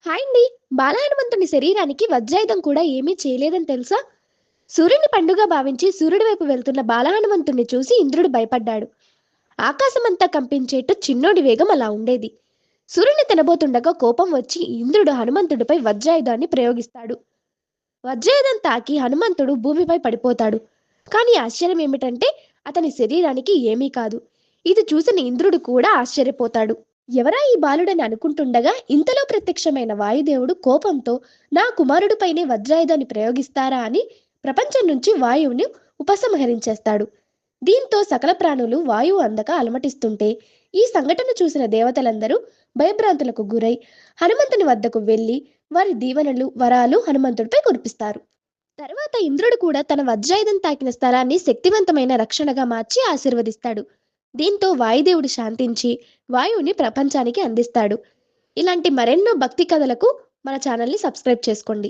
Hi అండి. బాలహనుమంతుని శరీరానికి వజ్రాయుధం కూడా ఏమీ చేయలేదని తెలుసా? సూర్యుని పండుగ భావించి సూర్యుడి వైపు వెళ్తున్న బాలహనుమంతుణ్ణి చూసి ఇంద్రుడు భయపడ్డాడు. ఆకాశమంతా కంపించేట్టు చిన్నోడి వేగం అలా ఉండేది. సూర్యుని తినబోతుండగా కోపం వచ్చి ఇంద్రుడు హనుమంతుడిపై వజ్రాయుధాన్ని ప్రయోగిస్తాడు. వజ్రాయుధం తాకి హనుమంతుడు భూమిపై పడిపోతాడు. కానీ ఆశ్చర్యం ఏమిటంటే అతని శరీరానికి ఏమీ కాదు. ఇది చూసిన ఇంద్రుడు కూడా ఆశ్చర్యపోతాడు. ఎవరా ఈ బాలుడని అనుకుంటుండగా ఇంతలో ప్రత్యక్షమైన వాయుదేవుడు కోపంతో నా కుమారుడిపైనే వజ్రాయుధాన్ని ప్రయోగిస్తారా అని ప్రపంచం నుంచి వాయువుని ఉపసంహరించేస్తాడు. దీంతో సకల ప్రాణులు వాయువు అందక అలమటిస్తుంటే ఈ సంఘటన చూసిన దేవతలందరూ భయభ్రాంతులకు గురై హనుమంతుని వద్దకు వెళ్లి వారి దీవెనలు వరాలు హనుమంతుడిపై కురిపిస్తారు. తర్వాత ఇంద్రుడు కూడా తన వజ్రాయుధం తాకిన స్థలాన్ని శక్తివంతమైన రక్షణగా మార్చి ఆశీర్వదిస్తాడు. దీంతో వాయుదేవుడు శాంతించి వాయువుని ప్రపంచానికి అందిస్తాడు. ఇలాంటి మరెన్నో భక్తి కథలకు మన ఛానల్ని సబ్స్క్రైబ్ చేసుకోండి.